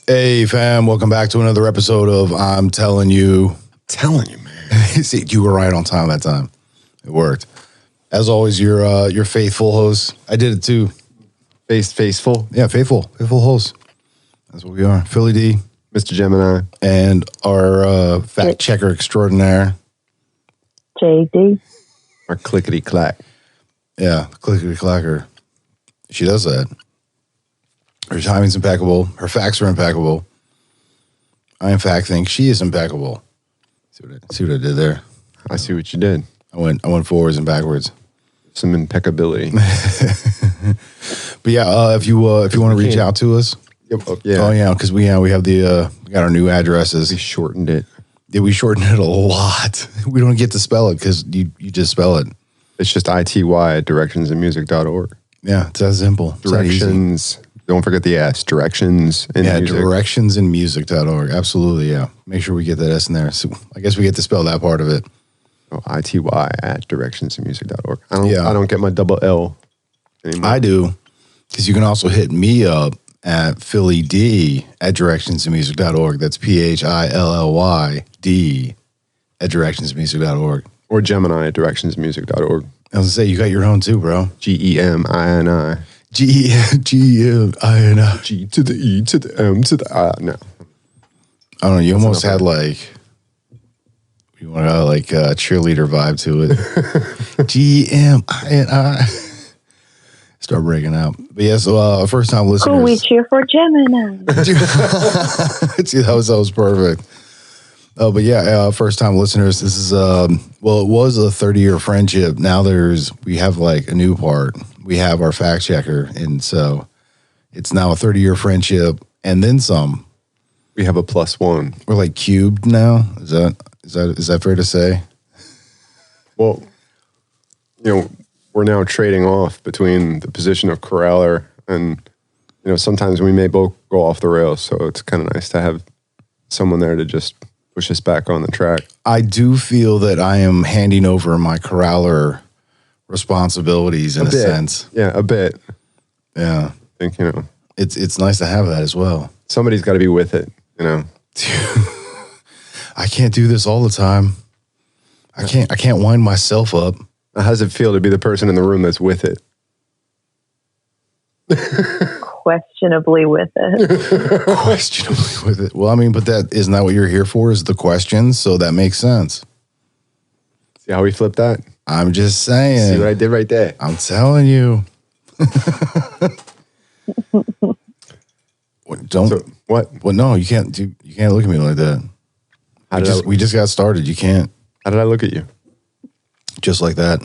Hey, fam, welcome back to another episode of I'm Telling You. Telling you, man. See, you were right on time that time. It worked. As always, your faithful host. I did it too. Faithful. Yeah, faithful host. That's what we are. Philly D. Mr. Gemini. And our fact checker extraordinaire. JD. Our clickety clack. Yeah, clickety clacker. She does that. Her timing's impeccable. Her facts are impeccable. I, in fact, think she is impeccable. See what I did there? I see what you did. I went forwards and backwards. Some impeccability. But yeah, if you want to reach out to us. Yep. Yeah. Oh yeah, because we have we got our new addresses. We shortened it. Yeah, we shortened it a lot. We don't get to spell it because you just spell it. It's just ity@directionsandmusic.org. Yeah, it's that simple. Directions. Don't forget the S. Directions in music. Directionsandmusic.org. Absolutely, yeah. Make sure we get that S in there. So I guess we get to spell that part of it. Oh, ity@directionsandmusic.org. I don't get my double L anymore. I do, because you can also hit me up at Philly D at directionsandmusic.org. That's PHILLYD@directionsandmusic.org. Or Gemini @directionsandmusic.org. I was gonna say, you got your own too, bro. GEMINI. GEMINI. G to the E to the M to the I. No. I don't know. You almost had you want to like a cheerleader vibe to it. GMINI. Start breaking out. But yeah, so first time listeners. Cool, we cheer for Gemini. See, that was perfect. But yeah, first time listeners. This is it was a 30-year friendship. Now we have like a new part. We have our fact checker, and so it's now a 30-year friendship, and then some. We have a +1. We're like cubed now. Is that fair to say? Well, we're now trading off between the position of corraller and, sometimes we may both go off the rails. So it's kind of nice to have someone there to just push us back on the track. I do feel that I am handing over my corraller responsibilities in a sense. Yeah, a bit. Yeah. I think, it's nice to have that as well. Somebody's got to be with it, I can't do this all the time. I can't wind myself up. How does it feel to be the person in the room that's with it? Questionably with it. Questionably with it. Well, I mean, but isn't that what you're here for, is the questions? So that makes sense. See how we flipped that? I'm just saying. See what I did right there? I'm telling you. Don't. So, what? Well, no, you can't look at me like that. We just got started. You can't. How did I look at you? Just like that.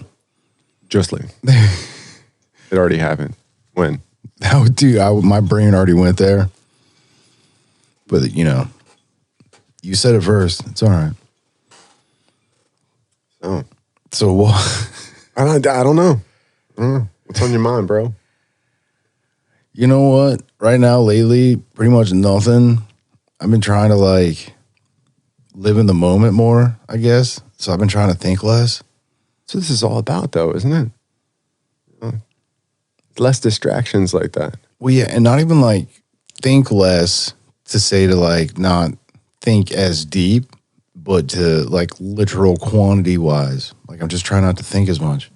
Just like. It already happened. When? Dude, my brain already went there. But, you said it first. It's all right. So what? I don't know. What's on your mind, bro? You know what? Right now, lately, pretty much nothing. I've been trying to live in the moment more, I guess. So I've been trying to think less. So this is all about, though, isn't it? Less distractions like that. Well, yeah, and not even think less to say to not think as deep, but to literal quantity wise. I'm just trying not to think as much.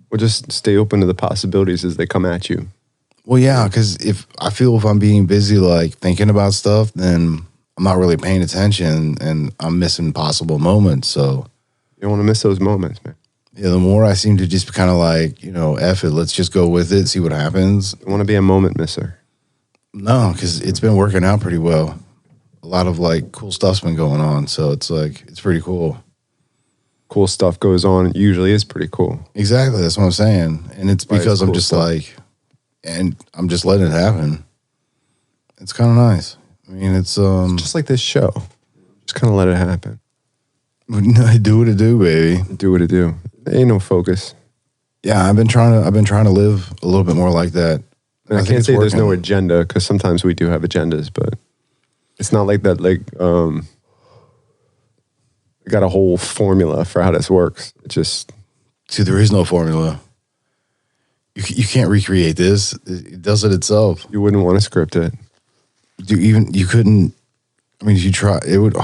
Well, just stay open to the possibilities as they come at you. Well, yeah, because if I'm being busy thinking about stuff, then I'm not really paying attention and I'm missing possible moments. So you don't want to miss those moments, man. Yeah, the more I seem to just kind of F it, let's just go with it, see what happens. You want to be a moment misser? No, because it's been working out pretty well. A lot of cool stuff's been going on, so it's it's pretty cool. Cool stuff goes on. It usually is pretty cool. Exactly, that's what I'm saying, and it's because I'm just and I'm just letting it happen. It's kind of nice. I mean, it's just like this show. Just kind of let it happen. Do what it do, baby. Do what it do. There ain't no focus. Yeah, I've been trying to live a little bit more like that. And I can't say there's no agenda, because sometimes we do have agendas, but it's not like that. I got a whole formula for how this works. It just there is no formula. You can't recreate this. It does it itself. You wouldn't want to script it. you couldn't. I mean, if you try, it would.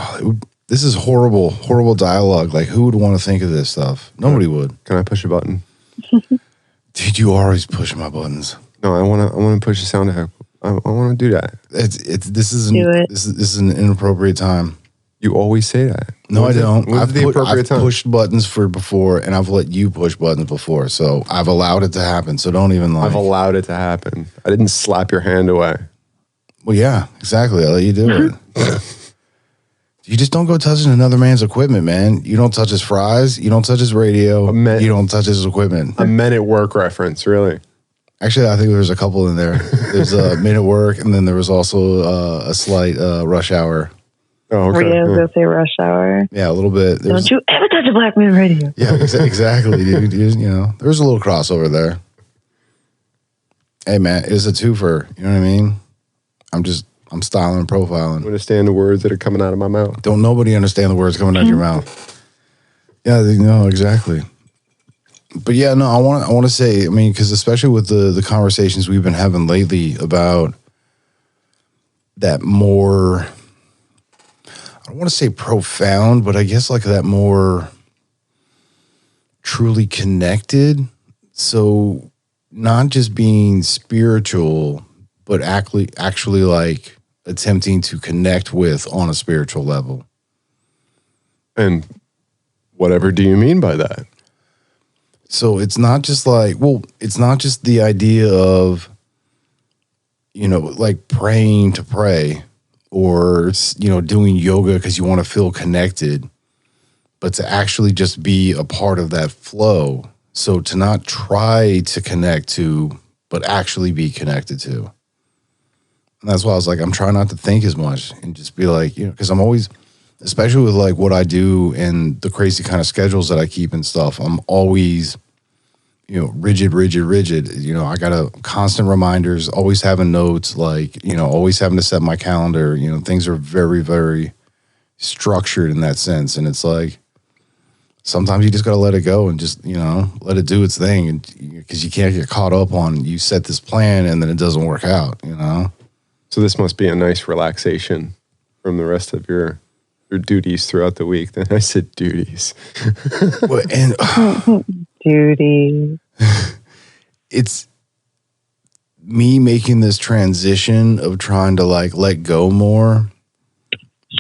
This is horrible dialogue. Like, who would want to think of this stuff? Nobody would. Can I push a button? Dude, you always push my buttons. No, I want to push a sound effect. I want to do that. This is Do it. this is an inappropriate time. You always say that. No, I don't. When's the appropriate time? I've pushed buttons for before, and I've let you push buttons before, so I've allowed it to happen. So don't even lie. I've allowed it to happen. I didn't slap your hand away. Well, yeah, exactly. I let you do it. You just don't go touching another man's equipment, man. You don't touch his fries. You don't touch his radio. You don't touch his equipment. A Men at Work reference, really. Actually, I think there's a couple in there. There's a Men at Work, and then there was also a slight Rush Hour. Oh, okay. I was going to say Rush Hour. Yeah, a little bit. Don't you ever touch a black man radio. Yeah, exactly, dude. You know, there's a little crossover there. Hey, man, it's a twofer. You know what I mean? I'm styling and profiling. Understand the words that are coming out of my mouth. Don't nobody understand the words coming out of your mouth. Yeah, no, exactly. But yeah, no, I want to say, I mean, because especially with the conversations we've been having lately about that more, I don't want to say profound, but I guess like that more truly connected. So not just being spiritual, but actually like attempting to connect with on a spiritual level. And whatever do you mean by that? So it's not just like, well, it's not just the idea of, you know, like praying to pray or, you know, doing yoga because you want to feel connected, but to actually just be a part of that flow. So to not try to connect to, but actually be connected to. And that's why I was like, I'm trying not to think as much and just be like, you know, because I'm always, especially with like what I do and the crazy kind of schedules that I keep and stuff, I'm always, you know, rigid. You know, I got constant reminders, always having notes, like, you know, always having to set my calendar. You know, things are very, very structured in that sense. And it's like, sometimes you just got to let it go and just, you know, let it do its thing. And because you can't get caught up on, you set this plan and then it doesn't work out, you know? So this must be a nice relaxation from the rest of your duties throughout the week. Then I said duties. Well, and Duty. it's me making this transition of trying to like let go more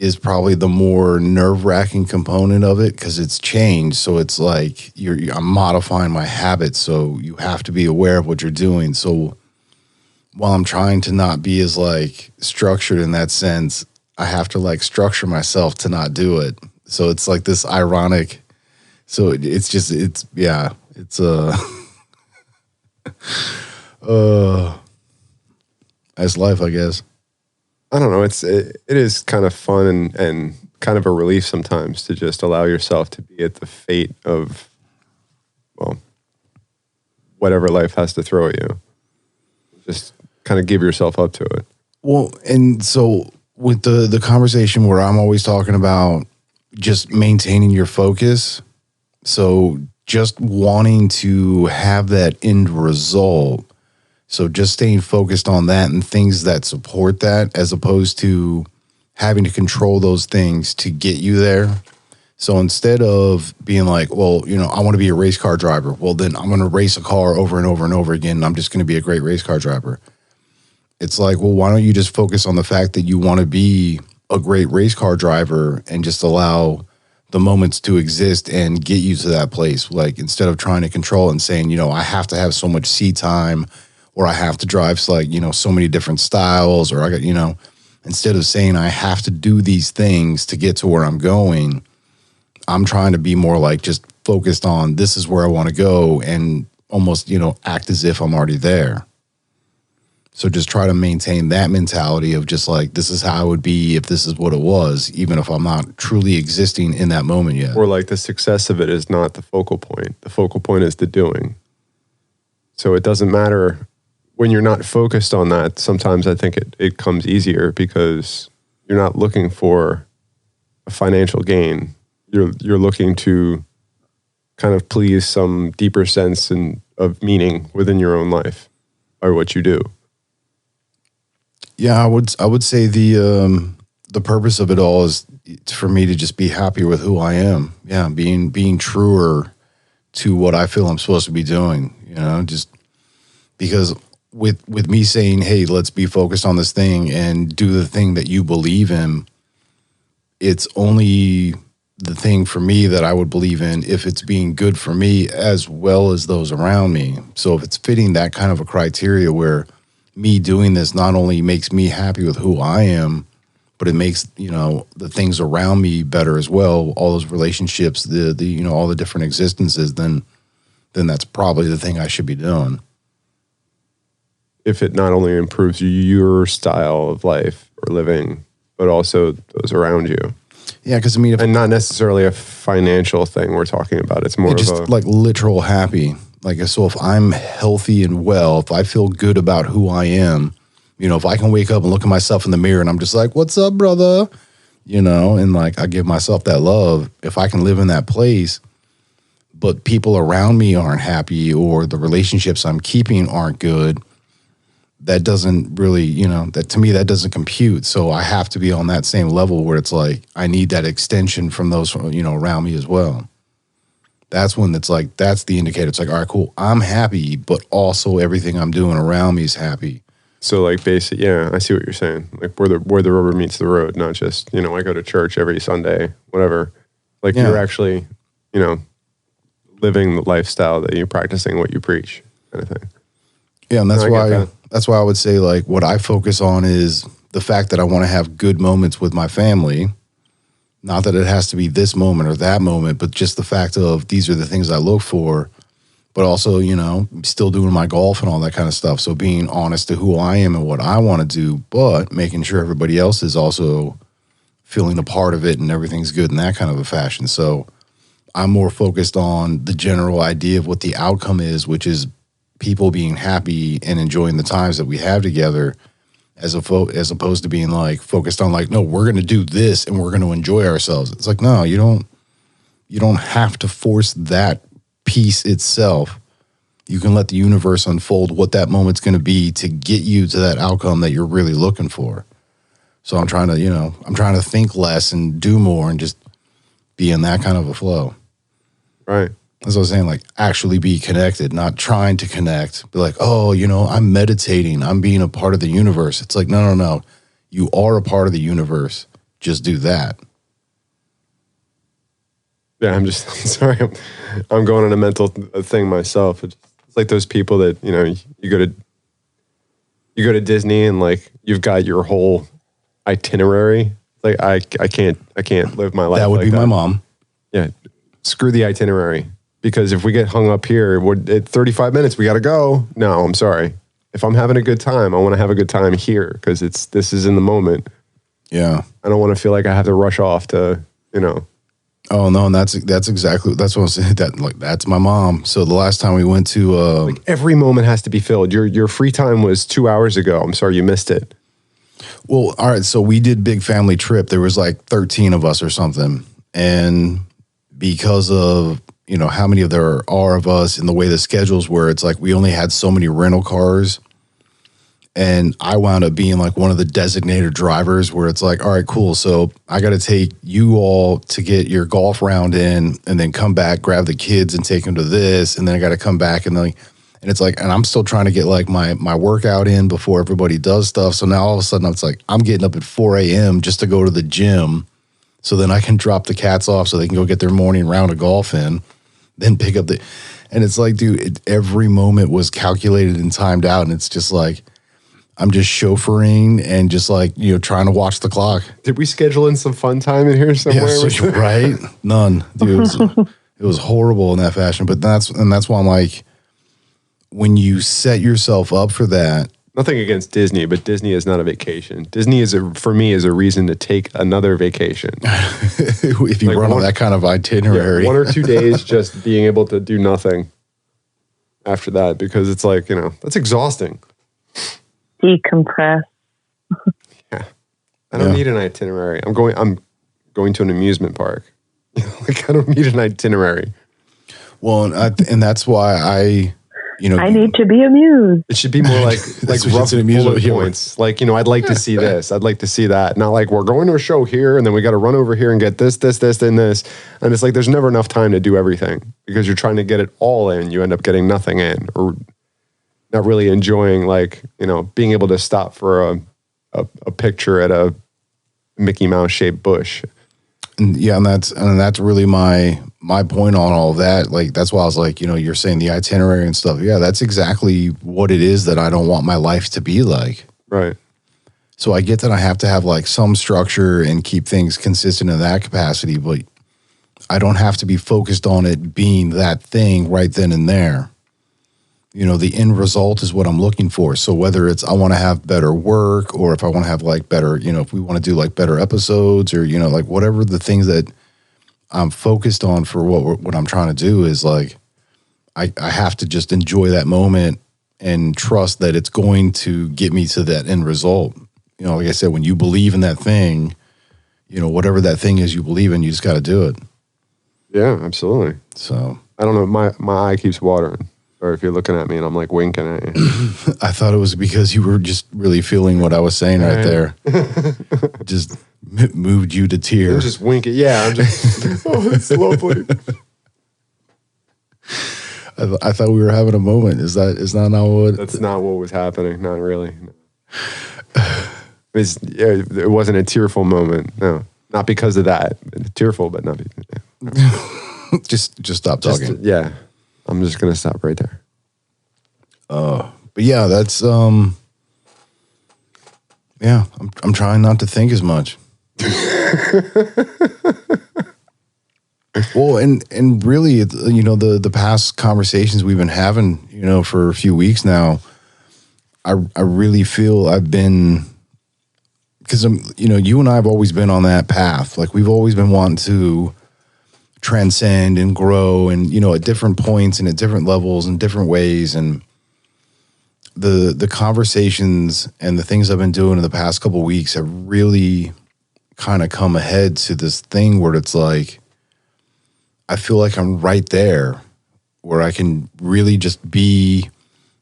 is probably the more nerve-wracking component of it because it's changed. So it's like I'm modifying my habits. So you have to be aware of what you're doing. So while I'm trying to not be as like structured in that sense, I have to like structure myself to not do it. So it's like this ironic. So it's that's life, I guess. I don't know. It is kind of fun and kind of a relief sometimes to just allow yourself to be at the fate of, well, whatever life has to throw at you. Just kind of give yourself up to it. Well, and so with the conversation where I'm always talking about just maintaining your focus, so just wanting to have that end result, so just staying focused on that and things that support that as opposed to having to control those things to get you there. So instead of being like, well, you know, I want to be a race car driver, well, then I'm going to race a car over and over and over again, and I'm just going to be a great race car driver. It's like, well, why don't you just focus on the fact that you want to be a great race car driver and just allow the moments to exist and get you to that place? Like, instead of trying to control and saying, you know, I have to have so much seat time or I have to drive, like, you know, so many different styles, or I got, you know, instead of saying I have to do these things to get to where I'm going, I'm trying to be more like just focused on this is where I want to go and almost, you know, act as if I'm already there. So just try to maintain that mentality of just like, this is how I would be if this is what it was, even if I'm not truly existing in that moment yet. Or like the success of it is not the focal point. The focal point is the doing. So it doesn't matter when you're not focused on that. Sometimes I think it comes easier because you're not looking for a financial gain. You're looking to kind of please some deeper sense of meaning within your own life or what you do. Yeah, I would say the purpose of it all is for me to just be happier with who I am. Yeah, being truer to what I feel I'm supposed to be doing. Just because with me saying, "Hey, let's be focused on this thing and do the thing that you believe in," it's only the thing for me that I would believe in if it's being good for me as well as those around me. So if it's fitting that kind of a criteria where me doing this not only makes me happy with who I am, but it makes, the things around me better as well, all those relationships, the all the different existences, then that's probably the thing I should be doing. If it not only improves your style of life or living, but also those around you. Yeah, because and not necessarily a financial thing we're talking about. It's more just of a like literal happy. Like, so if I'm healthy and well, if I feel good about who I am, if I can wake up and look at myself in the mirror and I'm just like, "What's up, brother?" And like I give myself that love. If I can live in that place, but people around me aren't happy or the relationships I'm keeping aren't good, that doesn't really, that to me, that doesn't compute. So I have to be on that same level where it's like, I need that extension from those, around me as well. That's when it's like, that's the indicator. It's like, all right, cool. I'm happy, but also everything I'm doing around me is happy. So like basic, yeah, I see what you're saying. Like where the rubber meets the road, not just, I go to church every Sunday, whatever. Like you're actually, living the lifestyle that you're practicing what you preach kind of thing. Yeah, and that's why I would say like what I focus on is the fact that I want to have good moments with my family. Not that it has to be this moment or that moment, but just the fact of these are the things I look for. But also, still doing my golf and all that kind of stuff. So being honest to who I am and what I want to do, but making sure everybody else is also feeling a part of it and everything's good in that kind of a fashion. So I'm more focused on the general idea of what the outcome is, which is people being happy and enjoying the times that we have together, as opposed to being like focused on like, no, we're going to do this and we're going to enjoy ourselves. It's like, no, you don't have to force that piece itself. You can let the universe unfold what that moment's going to be to get you to that outcome that you're really looking for. So I'm trying to think less and do more and just be in that kind of a flow. Right. As I was saying, like actually be connected, not trying to connect. Be like, oh, I'm meditating. I'm being a part of the universe. It's like, no. You are a part of the universe. Just do that. Yeah, I'm just sorry. I'm going on a mental thing myself. It's like those people that you go to Disney and like you've got your whole itinerary. Like I can't live my life. That would like be that. my mom. Yeah, screw the itinerary because if we get hung up here, at 35 minutes we got to go. No, I'm sorry. If I'm having a good time, I want to have a good time here because this is in the moment. Yeah, I don't want to feel like I have to rush off to Oh no, and that's what I was saying. That's my mom. So the last time we went to like every moment has to be filled. Your free time was 2 hours ago. I'm sorry you missed it. Well, all right. So we did big family trip. There was like 13 of us or something, and because of how many there are of us and the way the schedules were, it's like we only had so many rental cars. And I wound up being like one of the designated drivers where it's like, all right, cool. So I got to take you all to get your golf round in and then come back, grab the kids and take them to this. And then I got to come back and it's like, and I'm still trying to get like my workout in before everybody does stuff. So now all of a sudden it's like, I'm getting up at 4 a.m. just to go to the gym. So then I can drop the cats off so they can go get their morning round of golf in, then pick up and it's like, dude, every moment was calculated and timed out. And it's just like, I'm just chauffeuring and just like, trying to watch the clock. Did we schedule in some fun time in here somewhere? Yeah, right? None. Dude, it was horrible in that fashion. But that's why I'm like, when you set yourself up for that. Nothing against Disney, but Disney is not a vacation. Disney for me is a reason to take another vacation. If you like run on that kind of itinerary. 1 or 2 days just being able to do nothing after that, because it's like, that's exhausting. Decompress. Yeah. I don't need an itinerary. I'm going to an amusement park. Like I don't need an itinerary. Well, and that's why I need to be amused. It should be more like rough bullet points. Like, I'd like to see this. I'd like to see that. Not like we're going to a show here and then we got to run over here and get this, and this. And it's like there's never enough time to do everything because you're trying to get it all in. You end up getting nothing in or not really enjoying being able to stop for a picture at a Mickey Mouse shaped bush. And that's really my point on all of that. Like, that's why I was like, you're saying the itinerary and stuff. Yeah, that's exactly what it is that I don't want my life to be like. Right. So I get that I have to have like some structure and keep things consistent in that capacity, but I don't have to be focused on it being that thing right then and there. The end result is what I'm looking for. So whether it's I want to have better work or if I want to have like better, if we want to do like better episodes or, like whatever the things that I'm focused on for what I'm trying to do is like, I have to just enjoy that moment and trust that it's going to get me to that end result. Like I said, when you believe in that thing, whatever that thing is you believe in, you just got to do it. Yeah, absolutely. So I don't know. My eye keeps watering. Or if you're looking at me and I'm like winking at you. I thought it was because you were just really feeling what I was saying right there. Just moved you to tears. I'm just winking. Yeah, I'm just, oh, it's lovely. I thought we were having a moment. Is that not what? That's not what was happening. Not really. It wasn't a tearful moment. No, not because of that. Tearful, but not. Yeah. just stop talking. Yeah. I'm just gonna stop right there. But yeah, that's yeah. I'm trying not to think as much. Well, and really, the past conversations we've been having, for a few weeks now, I really feel I've been because you and I have always been on that path. Like we've always been wanting to transcend and grow and at different points and at different levels and different ways, and the conversations and the things I've been doing in the past couple of weeks have really kind of come ahead to this thing where it's like I feel like I'm right there where I can really just be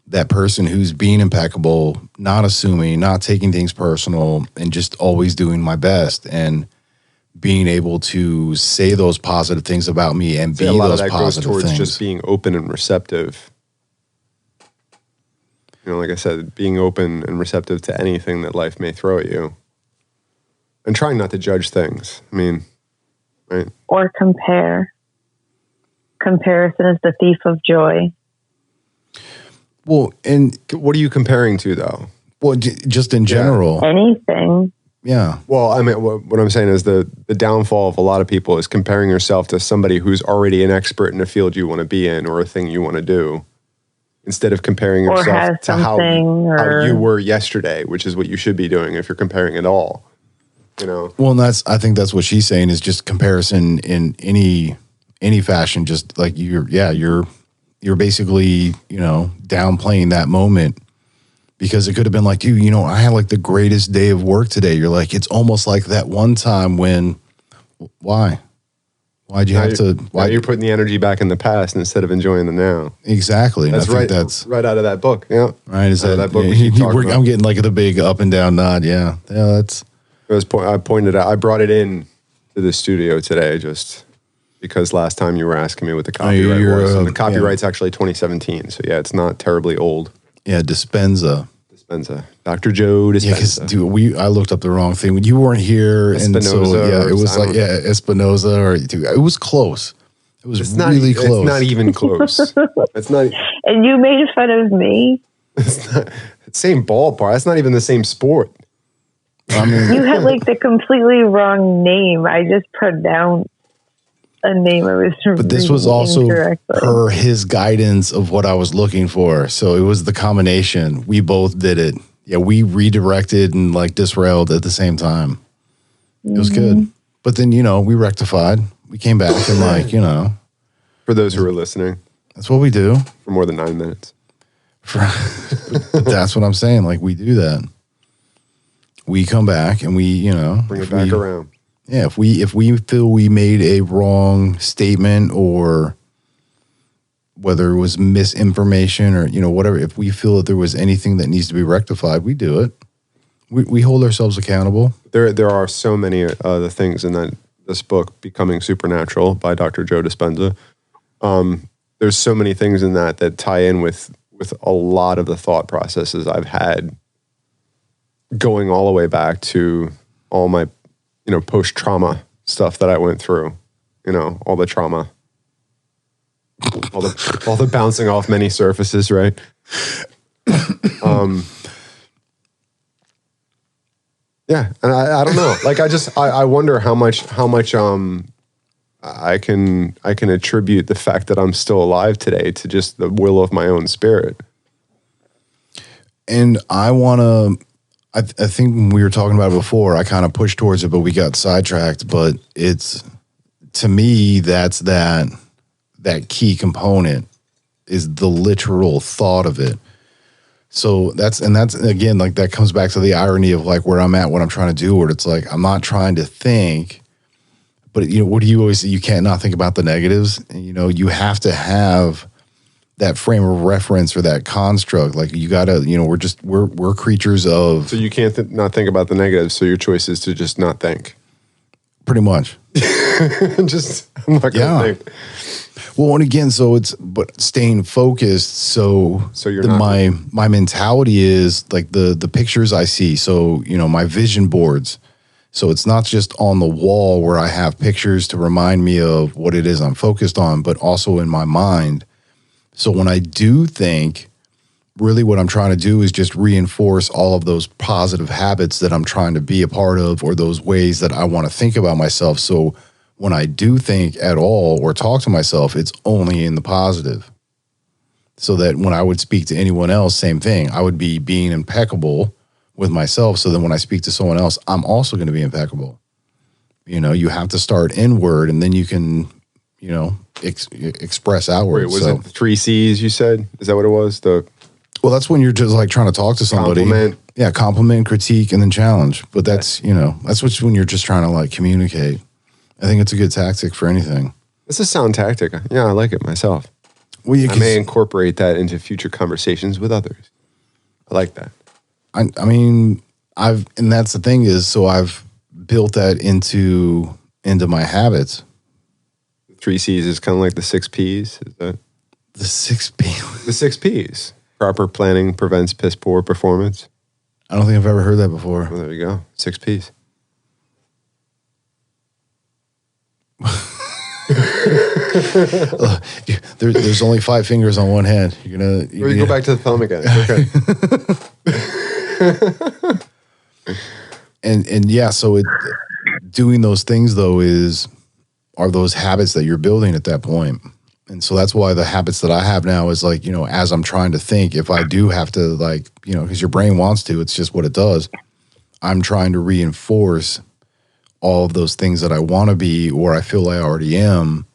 that person who's being impeccable, not assuming, not taking things personal, and just always doing my best and being able to say those positive things about me and be a lot those of that positive goes towards things. Just being open and receptive. Like I said, being open and receptive to anything that life may throw at you. And trying not to judge things. I mean, right? Or compare. Comparison is the thief of joy. Well, and what are you comparing to, though? Well, just in general. Anything. Yeah. Well, I mean, what I'm saying is the downfall of a lot of people is comparing yourself to somebody who's already an expert in a field you want to be in or a thing you want to do, instead of comparing yourself to how you were yesterday, which is what you should be doing if you're comparing at all. Well, and I think that's what she's saying is just comparison in any fashion. Just like you're basically downplaying that moment. Because it could have been like, dude, I had like the greatest day of work today. You're like, it's almost like that one time when, why? Why'd you have to? Why you're putting the energy back in the past instead of enjoying the now? Exactly. That's right. That's right out of that book. Yeah. Right. Is that book? I'm getting like the big up and down nod. Yeah. Yeah. That's. I pointed out. I brought it in to the studio today just because last time you were asking me what the copyright was. And the copyright's actually 2017. So yeah, it's not terribly old. Yeah, Dispenza. Dr. Joe Dispenza. Yeah, because dude, I looked up the wrong thing when you weren't here, Espinoza, and so yeah, it was like Espinoza, or dude, it was close. It was really close. It's not even close. It's not. And you made fun of me. It's not same ballpark. That's not even the same sport. I mean, You had like the completely wrong name. I just pronounced a name I was but this was also his guidance of what I was looking for. So it was the combination. We both did it. Yeah, we redirected and like disrailed at the same time. It was good. But then, we rectified. We came back and like, For those who are listening. That's what we do. For more than 9 minutes. That's what I'm saying. Like we do that. We come back and we, bring it back around. Yeah, if we feel we made a wrong statement or whether it was misinformation or, whatever, if we feel that there was anything that needs to be rectified, we do it. We hold ourselves accountable. There are so many the things in this book, Becoming Supernatural by Dr. Joe Dispenza. There's so many things in that tie in with a lot of the thought processes I've had going all the way back to all my, post-trauma stuff that I went through, all the trauma, all the bouncing off many surfaces, right? Yeah, and I don't know. Like I wonder how much I can attribute the fact that I'm still alive today to just the will of my own spirit. And I want to. I think when we were talking about it before, I kind of pushed towards it, but we got sidetracked. But it's, to me, that's that key component is the literal thought of it. So that's again, like that comes back to the irony of like where I'm at, what I'm trying to do, where it's like, I'm not trying to think, but what do you always say? You can't not think about the negatives. And, you have to have that frame of reference or that construct. Like you gotta, we're creatures of. So you can't not think about the negatives. So your choice is to just not think. Pretty much. I'm not gonna think. Well, and again, but staying focused. So you're my mentality is like the pictures I see. So, my vision boards. So it's not just on the wall where I have pictures to remind me of what it is I'm focused on, but also in my mind. So when I do think, really what I'm trying to do is just reinforce all of those positive habits that I'm trying to be a part of, or those ways that I want to think about myself. So when I do think at all or talk to myself, it's only in the positive. So that when I would speak to anyone else, same thing. I would be being impeccable with myself. So then when I speak to someone else, I'm also going to be impeccable. You have to start inward and then you can, express outward. Wait, was it the 3 C's you said? Is that what it was? Well, that's when you're just like trying to talk to somebody. Compliment. Yeah, compliment, critique, and then challenge. But that's, that's when you're just trying to like communicate. I think it's a good tactic for anything. It's a sound tactic. Yeah, I like it myself. Well, I may incorporate that into future conversations with others. I like that. I mean, and that's the thing is, so I've built that into my habits. 3 C's is kind of like the 6 P's. Is that the 6 P's? The 6 P's. Proper planning prevents piss poor performance. I don't think I've ever heard that before. Well, there you go. 6 P's. There's only 5 fingers on one hand. You're gonna go back to the thumb again. Okay. and yeah, so doing those things though are those habits that you're building at that point. And so that's why the habits that I have now is like, as I'm trying to think, if I do have to like, because your brain wants to, it's just what it does. I'm trying to reinforce all of those things that I want to be, or I feel I already am,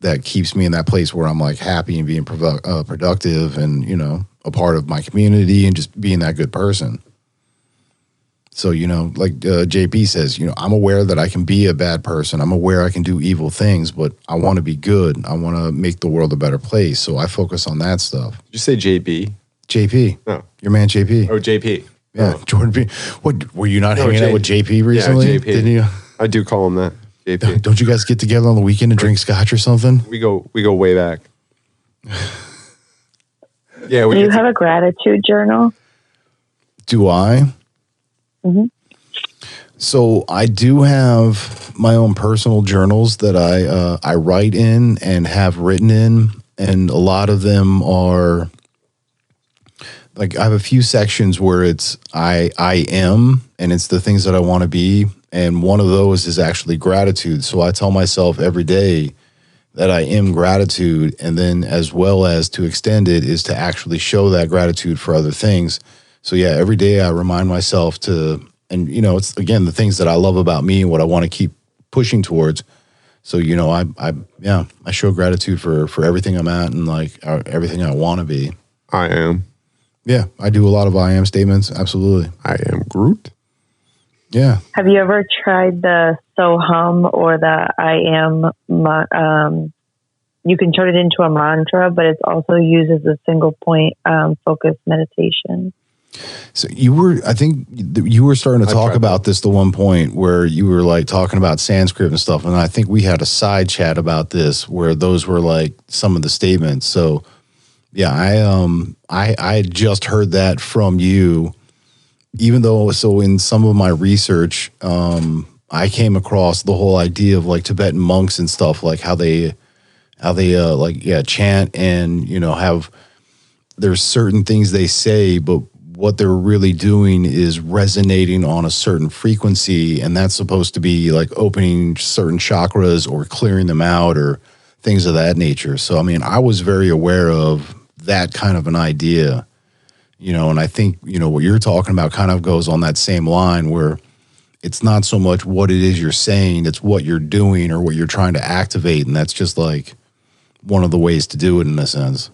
that keeps me in that place where I'm like happy and being productive and, a part of my community and just being that good person. So, like JP says, I'm aware that I can be a bad person. I'm aware I can do evil things, but I want to be good. I want to make the world a better place. So I focus on that stuff. Did you say JB? JP. Oh. Your man JP. Oh, JP. Yeah, oh. Jordan P. What, were you not hanging out with JP recently? Yeah, JP. Didn't you? I do call him that. JP. Don't you guys get together on the weekend and drink scotch or something? We go way back. Yeah. Do you have a gratitude journal? Do I? Mm-hmm. So I do have my own personal journals that I write in and have written in, and a lot of them are like I have a few sections where it's I am, and it's the things that I want to be, and one of those is actually gratitude. So I tell myself every day that I am gratitude, and then as well as to extend it is to actually show that gratitude for other things. So yeah, every day I remind myself to, and it's again the things that I love about me and what I want to keep pushing towards. So I show gratitude for everything I'm at and like everything I want to be. I am. Yeah, I do a lot of I am statements. Absolutely. I am Groot. Yeah. Have you ever tried the So Hum or the I am you can turn it into a mantra, but it's also used as a single point focused meditation. So I think you were starting to talk about this the one point where you were like talking about Sanskrit and stuff. And I think we had a side chat about this where those were like some of the statements. So yeah, I had just heard that from you, even though, so in some of my research, I came across the whole idea of like Tibetan monks and stuff, like how they chant and, have, there's certain things they say, but what they're really doing is resonating on a certain frequency, and that's supposed to be like opening certain chakras or clearing them out or things of that nature. So, I mean, I was very aware of that kind of an idea, and I think, what you're talking about kind of goes on that same line where it's not so much what it is you're saying, it's what you're doing or what you're trying to activate. And that's just like one of the ways to do it in a sense.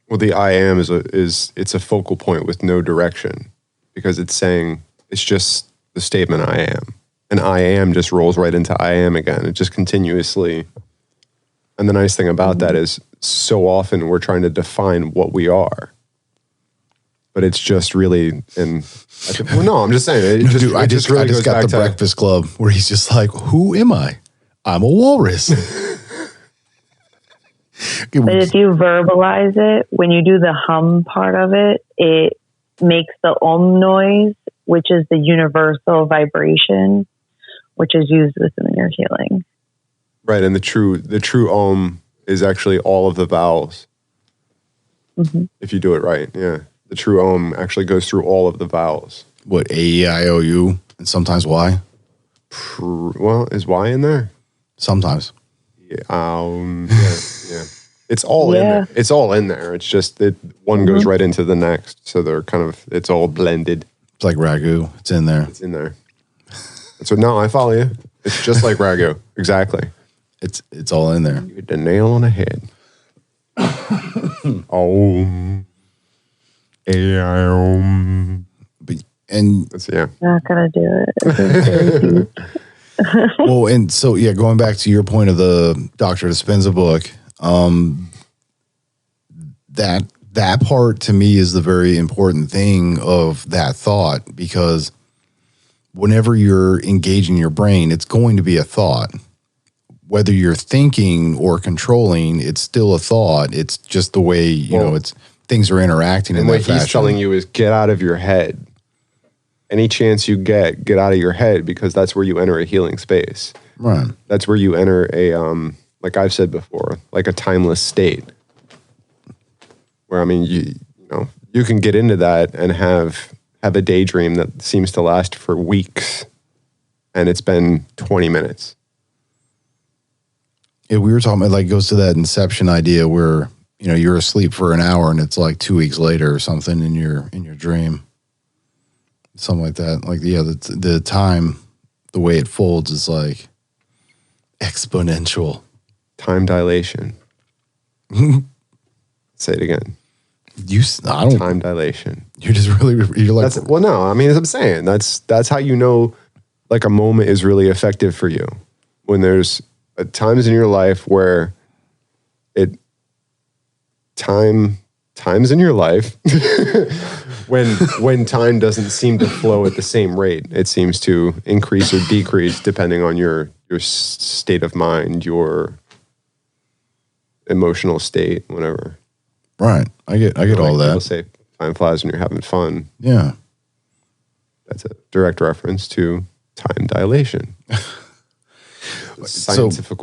Well, the I am it's a focal point with no direction, because it's saying, it's just the statement I am. And I am just rolls right into I am again. It just continuously. And the nice thing about that is so often we're trying to define what we are. But it's just really, I'm just saying. It just, I just got the Breakfast Club where he's just like, who am I? I'm a walrus. But if you verbalize it, when you do the hum part of it, it makes the noise, which is the universal vibration, which is used within your healing. Right, and the true om is actually all of the vowels. Mm-hmm. If you do it right, yeah. The true om actually goes through all of the vowels. What, A, E, I, O, U, and sometimes Y? Well, is Y in there? Sometimes. Yeah. It's all in there. It's all in there. It's just that one goes right into the next. So they're it's all blended. It's like ragu. It's in there. It's in there. So no, I follow you. It's just like ragu. Exactly. It's all in there. You hit the nail on the head. Om. But, and not gonna do it. Well, and so going back to your point of the Dr. Dispenza book, that part to me is the very important thing of that thought, because whenever you're engaging your brain, it's going to be a thought. Whether you're thinking or controlling, it's still a thought. It's just the way, it's things are interacting in that fashion. And what he's telling you is get out of your head. Any chance you get out of your head, because that's where you enter a healing space. Right. That's where you enter a, like I've said before, like a timeless state. Where, I mean, you can get into that and have a daydream that seems to last for weeks, and it's been 20 minutes. Yeah, we were talking about, like, goes to that inception idea where, you're asleep for an hour and it's like 2 weeks later or something in your dream. Something like that. Like, the time, the way it folds is like exponential. Time dilation. Say it again. Time dilation. You're just you're like. No, I mean, as I'm saying, that's how like a moment is really effective for you. When there's times in your life where times in your life when time doesn't seem to flow at the same rate. It seems to increase or decrease depending on your state of mind, your emotional state, whatever. Right. I get all that. People say time flies when you're having fun. Yeah. That's a direct reference to time dilation. Scientific.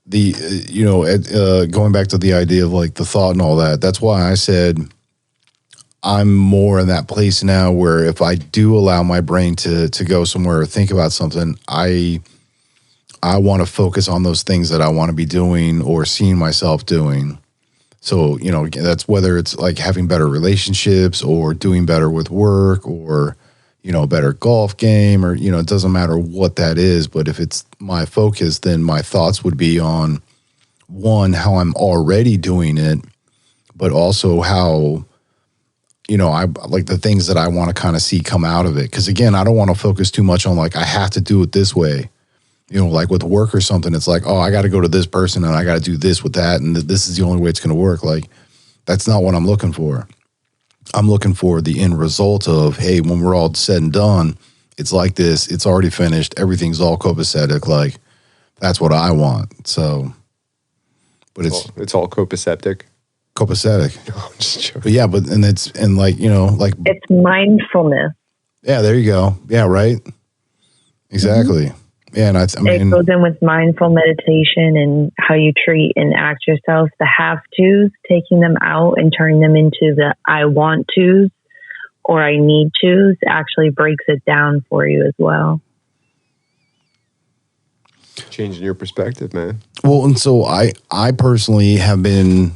Going back to the idea of like the thought and all that, that's why I said I'm more in that place now where if I do allow my brain to go somewhere or think about something, I want to focus on those things that I want to be doing or seeing myself doing. So, that's whether it's like having better relationships or doing better with work or, a better golf game or, it doesn't matter what that is. But if it's my focus, then my thoughts would be on, one, how I'm already doing it, but also how, I like the things that I want to kind of see come out of it. Because again, I don't want to focus too much on like, I have to do it this way. You know, like with work or something, it's like, oh, I got to go to this person and I got to do this with that. And this is the only way it's going to work. Like, that's not what I'm looking for. I'm looking for the end result of, hey, when we're all said and done, it's like this. It's already finished. Everything's all copacetic. Like, that's what I want. So, but it's all copacetic. Copacetic. No, I'm just joking. But yeah, and like, you know, like. It's mindfulness. Yeah, there you go. Yeah, right. Exactly. Mm-hmm. Yeah, and I mean, it goes in with mindful meditation and how you treat and act yourself. The have tos, taking them out and turning them into the I want tos or I need tos actually breaks it down for you as well. Changing your perspective, man. Well, and so I personally have been,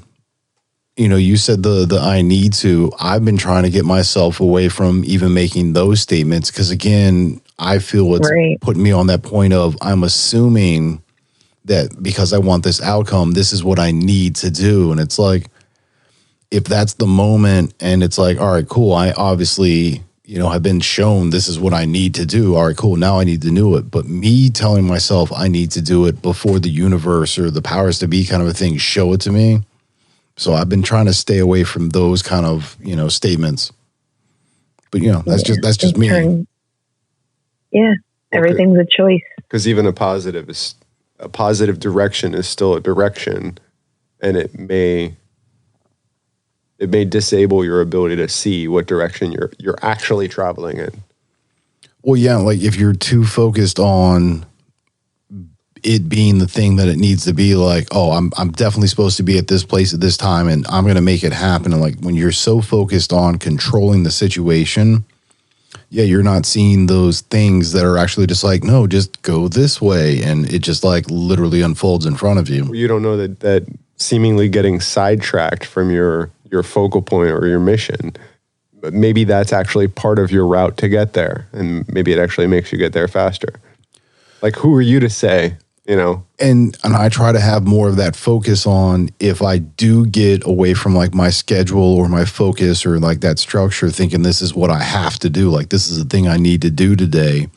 you know, you said the I need to. I've been trying to get myself away from even making those statements because, again, I feel it's putting me on that point of I'm assuming that because I want this outcome, this is what I need to do. And it's like, if that's the moment and it's like, all right, cool. I obviously, you know, have been shown this is what I need to do. All right, cool. Now I need to do it. But me telling myself I need to do it before the universe or the powers to be kind of a thing show it to me. So I've been trying to stay away from those kind of, you know, statements. But, you know, that's just me. Yeah, everything's a choice. Because even a positive direction is still a direction, and it may disable your ability to see what direction you're actually traveling in. Well, yeah, like if you're too focused on it being the thing that it needs to be, like, oh, I'm definitely supposed to be at this place at this time, and I'm going to make it happen. And like when you're so focused on controlling the situation. Yeah, you're not seeing those things that are actually just like, no, just go this way. And it just like literally unfolds in front of you. You don't know that seemingly getting sidetracked from your focal point or your mission, but maybe that's actually part of your route to get there. And maybe it actually makes you get there faster. Like, who are you to say, you know? And I try to have more of that focus on if I do get away from like my schedule or my focus or like that structure, thinking this is what I have to do. Like this is the thing I need to do today.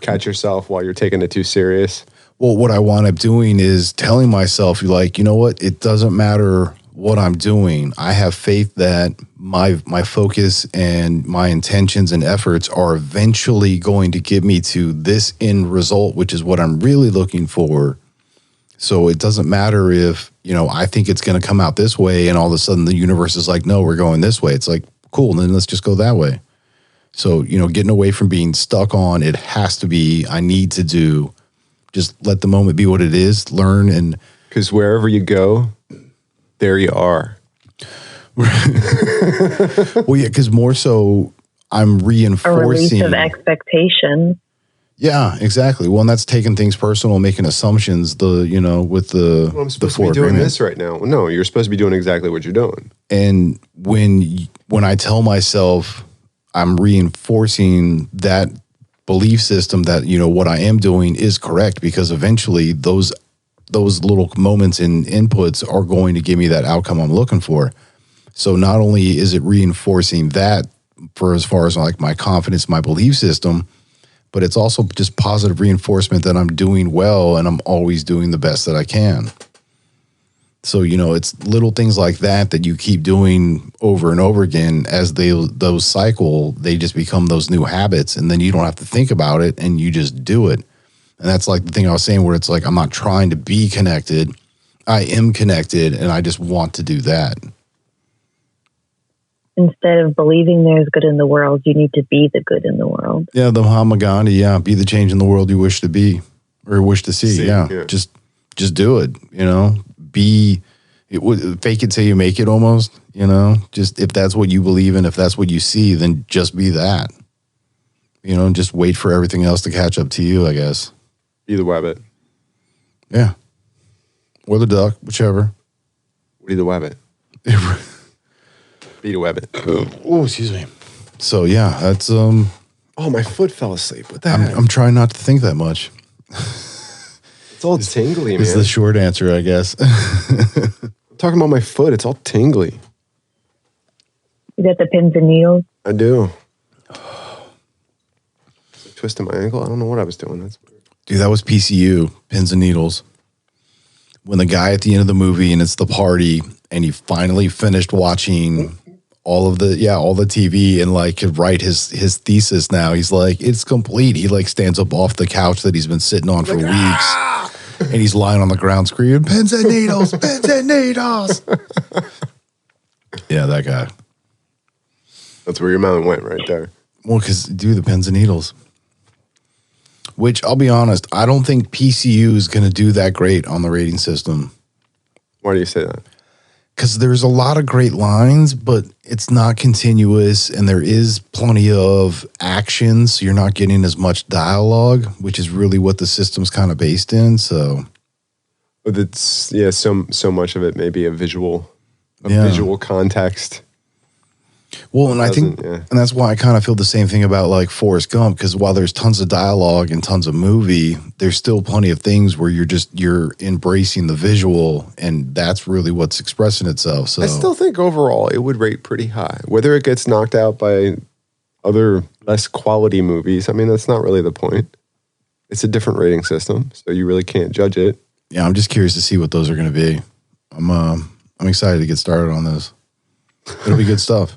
Catch yourself while you're taking it too serious. Well, what I wind up doing is telling myself, like, you know what? It doesn't matter what I'm doing. I have faith that my focus and my intentions and efforts are eventually going to get me to this end result, which is what I'm really looking for. So it doesn't matter if, you know, I think it's going to come out this way and all of a sudden the universe is like, no, we're going this way. It's like, cool, then let's just go that way. So, you know, getting away from being stuck on it has to be, I need to do, just let the moment be what it is, learn. And because wherever you go, there you are. Well, yeah, because more so I'm reinforcing. A release of expectations. Yeah, exactly. Well, and that's taking things personal, making assumptions, you know, with the I'm supposed to be doing this right now. No, you're supposed to be doing exactly what you're doing. And when I tell myself I'm reinforcing that belief system that, you know, what I am doing is correct, because eventually those little moments and inputs are going to give me that outcome I'm looking for. So not only is it reinforcing that for as far as like my confidence, my belief system, but it's also just positive reinforcement that I'm doing well and I'm always doing the best that I can. So, you know, it's little things like that you keep doing over and over again. As those cycle, they just become those new habits, and then you don't have to think about it and you just do it. And that's like the thing I was saying, where it's like, I'm not trying to be connected. I am connected, and I just want to do that. Instead of believing there's good in the world, you need to be the good in the world. Yeah, the Mahatma Gandhi, yeah. Be the change in the world you wish to be or wish to see. Yeah. Just do it, you know. Fake it till you make it almost, you know. Just if that's what you believe in, if that's what you see, then just be that. You know, just wait for everything else to catch up to you, I guess. Be the rabbit. Yeah. Or the duck, whichever. Be the rabbit. Be the rabbit. Oh, excuse me. So yeah, that's Oh, my foot fell asleep. What the heck? I'm trying not to think that much. It's all tingly, man. It's the short answer, I guess. I'm talking about my foot. It's all tingly. You got the pins and needles? I do. Twisting my ankle. I don't know what I was doing. That's weird. Dude, that was PCU, Pins and Needles. When the guy at the end of the movie and it's the party and he finally finished watching all the TV and like could write his thesis now. He's like, it's complete. He like stands up off the couch that he's been sitting on for weeks. And he's lying on the ground screaming, pins and needles, pins and needles. Yeah, that guy. That's where your mind went right there. Well, because, dude, the pins and needles. Which, I'll be honest, I don't think PCU is going to do that great on the rating system. Why do you say that? Because there's a lot of great lines, but it's not continuous, and there is plenty of action, so you're not getting as much dialogue, which is really what the system's kind of based in. So, but it's so much of it may be a visual context. Well, and I think, and that's why I kind of feel the same thing about like Forrest Gump, because while there's tons of dialogue and tons of movie, there's still plenty of things where you're embracing the visual, and that's really what's expressing itself. So I still think overall it would rate pretty high. Whether it gets knocked out by other less quality movies, I mean, that's not really the point. It's a different rating system, so you really can't judge it. Yeah, I'm just curious to see what those are going to be. I'm excited to get started on this. It'll be good stuff.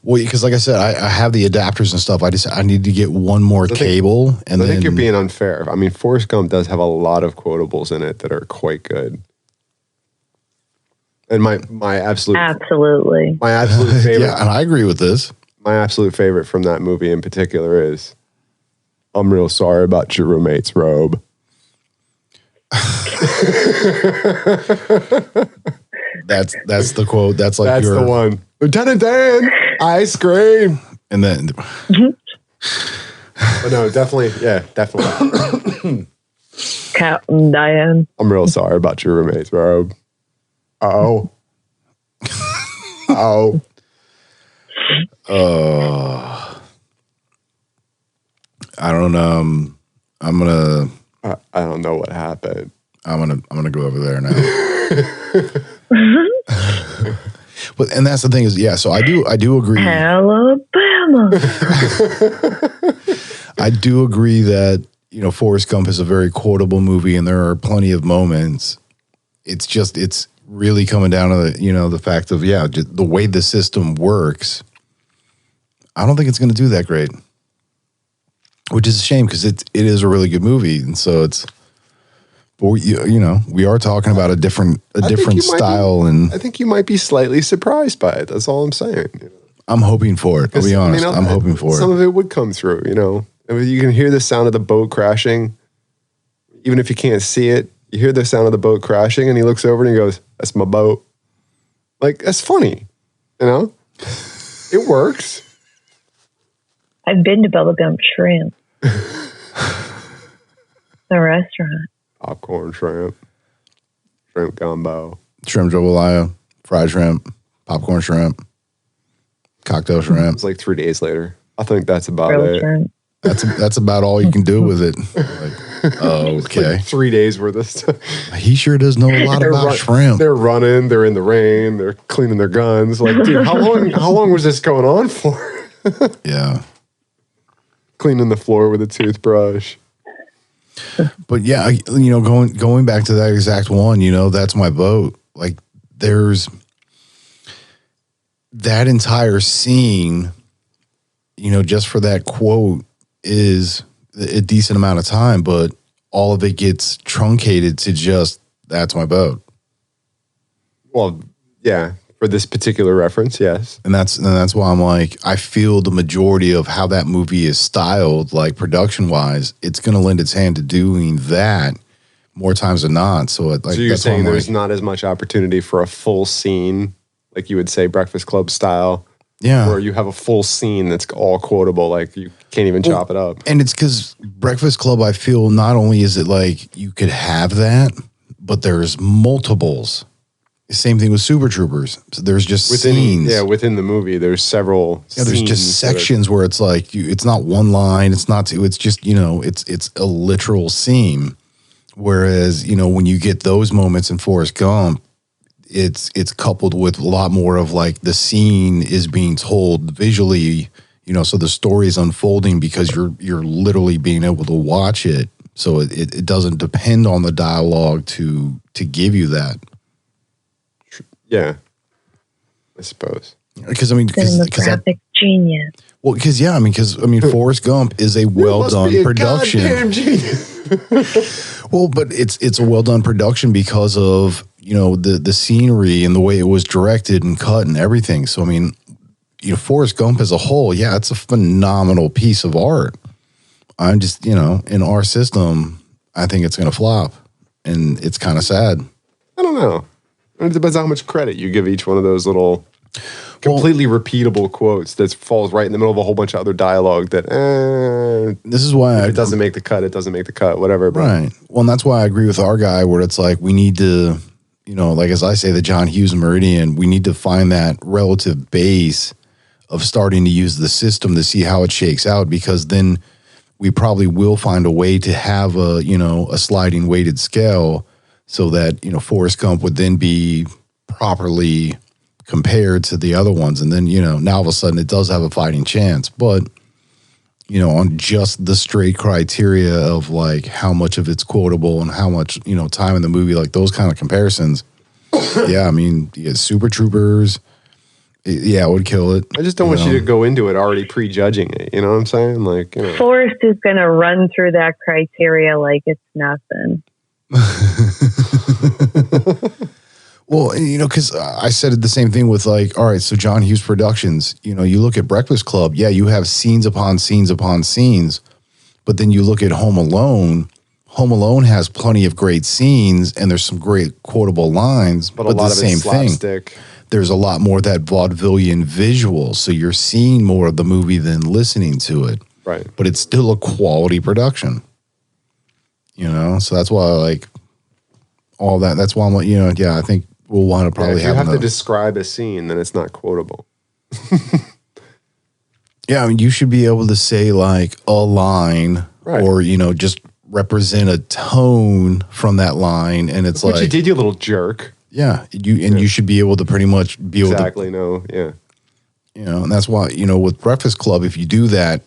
Well, because like I said, I have the adapters and stuff. I need to get one more cable. I think you're being unfair. I mean, Forrest Gump does have a lot of quotables in it that are quite good. And my absolute favorite. Yeah, and I agree with this. My absolute favorite from that movie in particular is, "I'm real sorry about your roommate's robe." That's the quote. That's the one. Lieutenant Dan, ice cream. And then, but no, definitely. Captain Diane. I'm real sorry about your roommate's robe. Oh. I don't know. I don't know what happened. I'm gonna go over there now. And that's the thing is, yeah. So I do agree. Alabama. I do agree that Forrest Gump is a very quotable movie, and there are plenty of moments. It's really coming down to the fact of just the way the system works. I don't think it's going to do that great, which is a shame because it is a really good movie, and so it's. But we are talking about a different style, and I think you might be slightly surprised by it. That's all I'm saying. I'm hoping for it. I'll be honest. I'm hoping for it. Some of it would come through. I mean, you can hear the sound of the boat crashing, even if you can't see it. You hear the sound of the boat crashing, and he looks over and he goes, "That's my boat." Like, that's funny. It works. I've been to Bubblegum Shrimp, the restaurant. Popcorn shrimp gumbo, shrimp jambalaya, fried shrimp, popcorn shrimp, cocktail shrimp. It's like 3 days later. I think that's about Grilled it. shrimp. That's about all you can do with it. Okay. Like 3 days worth of stuff. He sure does know a lot about shrimp. They're running. They're in the rain. They're cleaning their guns. Like, dude, how long was this going on for? Yeah. Cleaning the floor with a toothbrush. But yeah, going back to that exact one, that's my boat. Like, there's that entire scene, just for that quote is a decent amount of time, but all of it gets truncated to just, that's my boat. Well, yeah, for this particular reference, yes. And that's why I'm like, I feel the majority of how that movie is styled, like production wise, it's going to lend its hand to doing that more times than not. So you're saying there's not as much opportunity for a full scene, like you would say Breakfast Club style. Yeah. Where you have a full scene that's all quotable, like you can't even chop it up. And it's because Breakfast Club, I feel not only is it like you could have that, but there's multiples. Same thing with Super Troopers. So there's just scenes. Yeah, within the movie, there's several scenes. There's just sections where it's like, it's not one line, it's not two, it's just, it's a literal scene. Whereas, when you get those moments in Forrest Gump, it's coupled with a lot more of like the scene is being told visually, so the story is unfolding because you're literally being able to watch it. So it doesn't depend on the dialogue to give you that. Yeah, I suppose. Because I mean, cinematographic genius. Well, because Forrest Gump is a well done production. Goddamn genius. Well, but it's a well done production because of the scenery and the way it was directed and cut and everything. So I mean, Forrest Gump as a whole, yeah, it's a phenomenal piece of art. I'm just in our system, I think it's going to flop, and it's kind of sad. I don't know. It depends how much credit you give each one of those little completely repeatable quotes that falls right in the middle of a whole bunch of other dialogue that, this is why if it doesn't make the cut, it doesn't make the cut, whatever. But. Right. Well, and that's why I agree with our guy where it's like we need to, like as I say, the John Hughes Meridian, we need to find that relative base of starting to use the system to see how it shakes out, because then we probably will find a way to have a sliding weighted scale so that, Forrest Gump would then be properly compared to the other ones. And then, now all of a sudden it does have a fighting chance. But, on just the straight criteria of like how much of it's quotable and how much, time in the movie, like those kind of comparisons. Yeah, I mean, Super Troopers, it would kill it. I just don't want you to go into it already prejudging it. You know what I'm saying? Like, Forrest is going to run through that criteria like it's nothing. Well, because I said the same thing with like, all right, so John Hughes Productions, you look at Breakfast Club, yeah, you have scenes upon scenes upon scenes, but then you look at Home Alone. Home Alone has plenty of great scenes and there's some great quotable lines, but a lot the of same it's slapstick. thing. There's a lot more of that vaudevillian visual, so you're seeing more of the movie than listening to it. Right. But it's still a quality production. So that's why I like all that. That's why I'm like, I think we'll want to probably if you have to describe a scene, then it's not quotable. Yeah, I mean, you should be able to say like a line, right, or just represent a tone from that line, and it's what like you did, you little jerk. Yeah, you should be able to pretty much be able exactly know. Yeah, and that's why with Breakfast Club, if you do that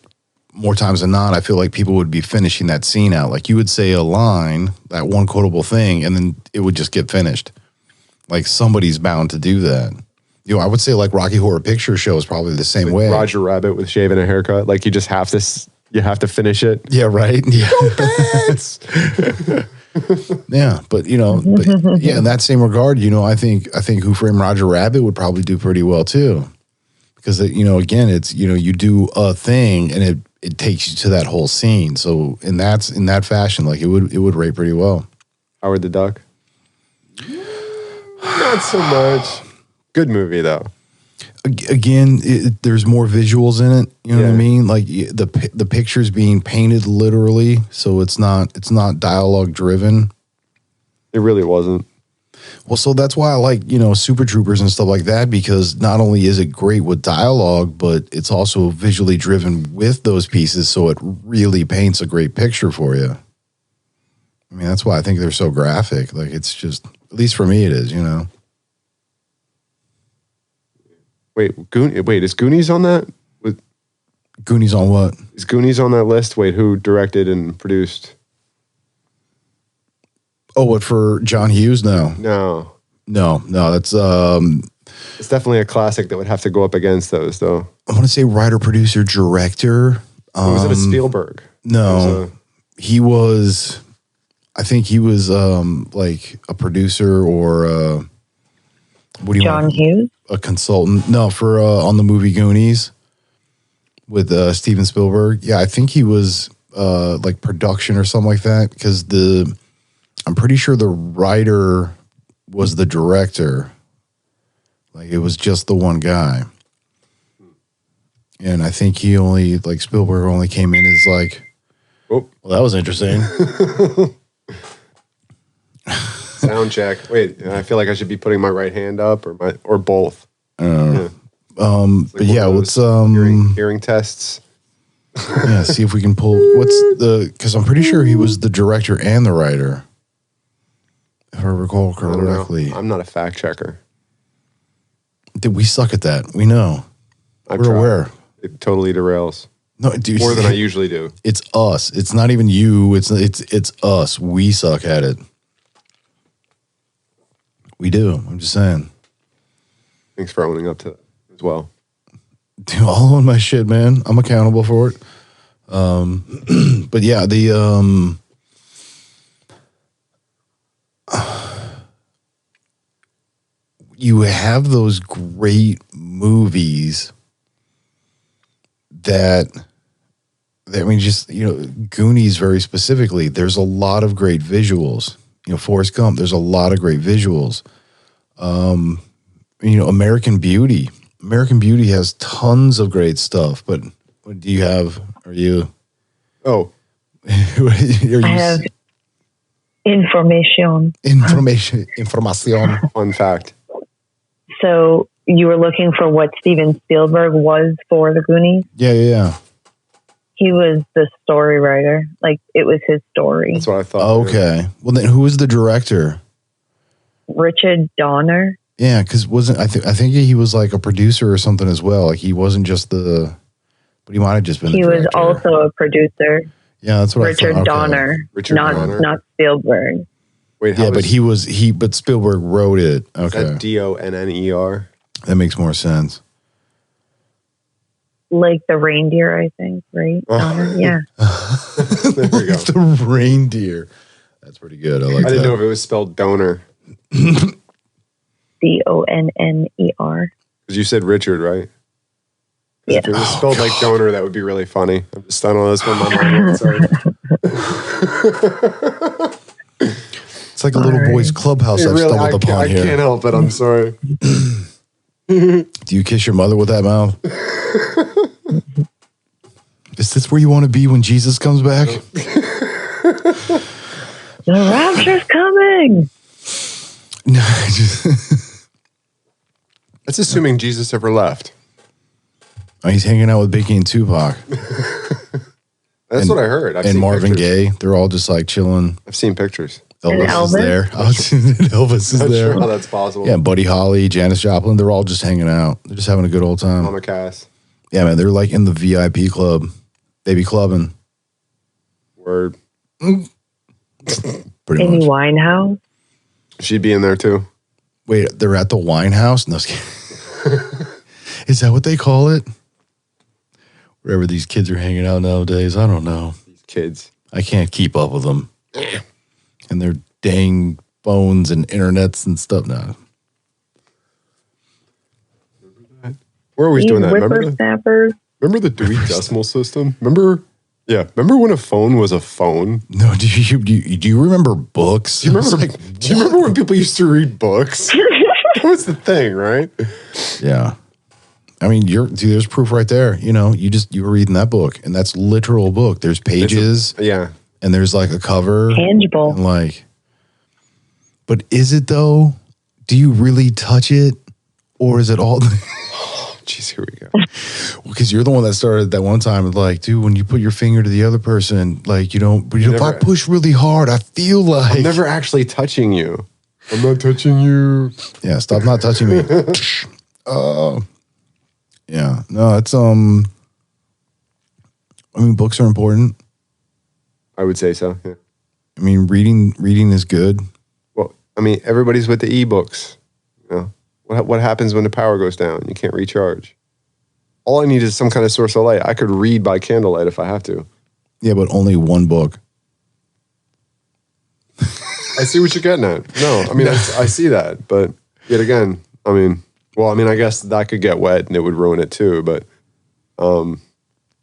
more times than not, I feel like people would be finishing that scene out. Like you would say a line, that one quotable thing, and then it would just get finished. Like somebody's bound to do that. I would say like Rocky Horror Picture Show is probably the same way. Roger Rabbit with shave and a haircut. Like you just have to finish it. Yeah, right. Yeah. Go Pats! Yeah, but in that same regard, I think Who Framed Roger Rabbit would probably do pretty well too, because again, it's you do a thing and it takes you to that whole scene. So in that fashion, like it would rate pretty well. Howard the Duck. Not so much. Good movie though. Again, there's more visuals in it. You know what I mean? Like the pictures being painted literally, so it's not dialogue driven. It really wasn't. Well, so that's why I like Super Troopers and stuff like that, because not only is it great with dialogue, but it's also visually driven with those pieces, so it really paints a great picture for you. I mean, that's why I think they're so graphic. Like it's just, at least for me, it is. Wait, is Goonies on that? Goonies on what? Is Goonies on that list? Wait, who directed and produced? Oh, what, for John Hughes? No. That's it's definitely a classic that would have to go up against those, though. I want to say writer, producer, director. Was it a Spielberg? No, he was. I think he was like a producer or what do you John want? Hughes? A consultant. No, for on the movie Goonies with Steven Spielberg. Yeah, I think he was like production or something like that, because I'm pretty sure the writer was the director. Like it was just the one guy. And I think Spielberg only came in as like, oh, well, that was interesting. Sound check. Wait, I feel like I should be putting my right hand up or both. But yeah, let's hearing tests. Yeah, see if we can pull because I'm pretty sure he was the director and the writer, if I recall correctly. I'm not a fact checker. We suck at that. We know. We're aware. It totally derails. No, dude, more than I usually do. It's us. It's not even you. It's us. We suck at it. We do. I'm just saying. Thanks for owning up to that as well. Dude, I'll own my shit, man. I'm accountable for it. But yeah, you have those great movies that I mean, just, Goonies very specifically, there's a lot of great visuals. Forrest Gump, there's a lot of great visuals. American Beauty. American Beauty has tons of great stuff, but what do you have? Are you... Oh. I have information. Information. Fun fact. So you were looking for what Steven Spielberg was for the Goonies? Yeah. He was the story writer. Like, it was his story. That's what I thought. Okay. Yeah. Well, then who was the director? Richard Donner. Yeah, because I think he was like a producer or something as well. Like, he wasn't just but he might have just been. He was also a producer. Yeah, that's what Richard I thought. Donner. Okay. Richard Donner, not Spielberg. Wait, yeah, but Spielberg wrote it. Okay, is that Donner? That makes more sense. Like the reindeer, I think, right? Donner, yeah. There we go. The reindeer. That's pretty good. I didn't know if it was spelled Donner. Donner. Because you said Richard, right? Yeah. If it was spelled like donor, that would be really funny. I'm just I don't know. That's what my mind went. Sorry. It's like a little boy's clubhouse. I've stumbled upon here. I can't help it. I'm sorry. Do you kiss your mother with that mouth? Is this where you want to be when Jesus comes back? The rapture's coming. No, That's assuming Jesus ever left. Oh, he's hanging out with Biggie and Tupac. That's what I heard. I've and seen Marvin pictures. Gaye. They're all just like chilling. I've seen pictures. Elvis is there. Elvis is Not there. sure how that's possible. Yeah, Buddy Holly, Janis Joplin. They're all just hanging out. They're just having a good old time. Mama Cass. Yeah, man. They're like in the VIP club. They be clubbing. Word. Pretty Amy much. Winehouse. She'd be in there too. Wait, they're at the wine house? No, is that what they call it? Wherever these kids are hanging out nowadays, I don't know. These kids. I can't keep up with them. And their dang phones and internets and stuff now. We're always These doing that. whippersnappers. Remember the Dewey Decimal System? Remember when a phone was a phone? No, do you remember books? Do you remember when people used to read books? That was the thing, right? Yeah. I mean, there's proof right there. You were reading that book, and that's literal book. There's pages. Yeah. And there's like a cover. Tangible. And but is it though? Do you really touch it? Or is it all? Jeez, here we go. Because you're the one that started that one time. Like, dude, when you put your finger to the other person, like if I push really hard, I feel like I'm never actually touching you. I'm not touching you. Yeah, stop not touching me. Yeah, no, it's I mean, books are important. I would say so. Yeah. I mean, reading is good. Well, I mean, everybody's with the e-books. What happens when the power goes down? You can't recharge. All I need is some kind of source of light. I could read by candlelight if I have to. Yeah, but only one book. I see what you're getting at. No, I mean, I see that. But yet again, I guess that could get wet and it would ruin it too. But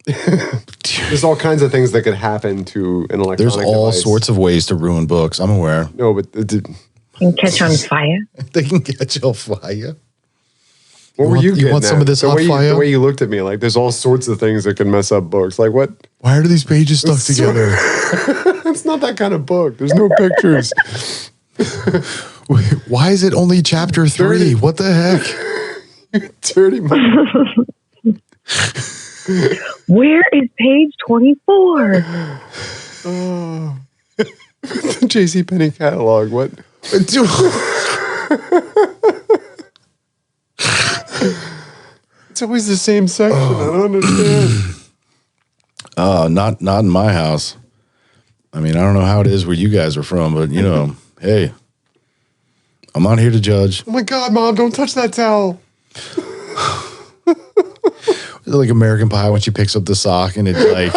there's all kinds of things that could happen to an electronic There's all device. sorts of ways to ruin books. I'm aware. No, but Can catch on fire. They can catch on fire. what were you getting You want at? some of this hot fire? The way you looked at me, like there's all sorts of things that can mess up books. Like what? Why are these pages stuck together? It's not that kind of book. There's no pictures. Why is it only chapter 3? Dirty. What the heck? Dirty man. Where is page 24? Oh. The JCPenney catalog. What? It's always the same section. I don't understand. Not in my house. I mean, I don't know how it is where you guys are from, but you know, hey, I'm not here to judge. Oh my God, Mom, don't touch that towel. Like American Pie when she picks up the sock and it's like,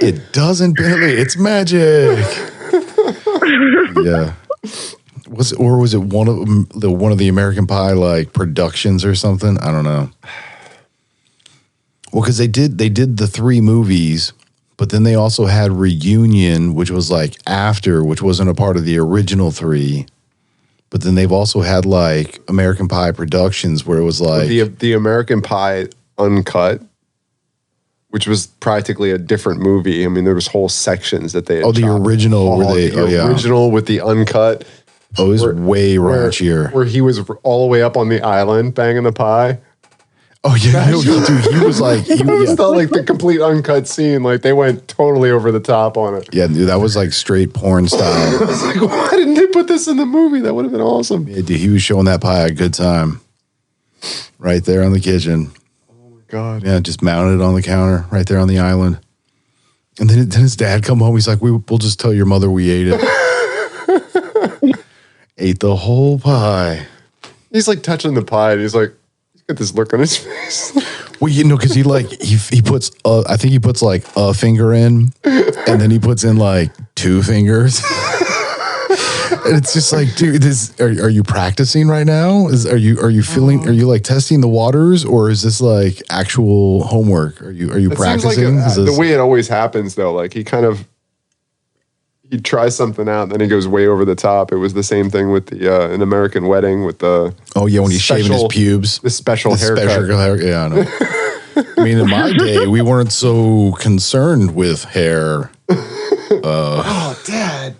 it doesn't barely, it's magic. Yeah. Was it one of the American Pie like productions or something? I don't know. Well, because they did the 3 movies, but then they also had Reunion, which was like after, which wasn't a part of the original 3. But then they've also had like American Pie Productions, where it was like the American Pie Uncut, which was practically a different movie. I mean, there was whole sections that they had the original original with the uncut. Oh, it was way raunchier. Where he was all the way up on the island banging the pie. Oh yeah, dude, he was like, it was not like the complete uncut scene. Like they went totally over the top on it. Yeah, dude, that was like straight porn style. I was like, why didn't they put this in the movie? That would have been awesome. Yeah, dude, he was showing that pie a good time, right there in the kitchen. Oh my God. Yeah, just mounted on the counter right there on the island. And then his dad come home. He's like, we'll just tell your mother we ate it. Ate the whole pie. He's like touching the pie. And he's like, he's got this look on his face. Well, you know, because he puts I think he puts like a finger in, and then he puts in like 2 fingers. And it's just like, dude, are you practicing right now? Are you like testing the waters, or is this like actual homework? Are you practicing? Like the way it always happens though, like he tries something out, and then he goes way over the top. It was the same thing with the An American Wedding with the when he's shaving his pubes, the special haircut. Yeah, I know. I mean, in my day, we weren't so concerned with hair. Oh, Dad.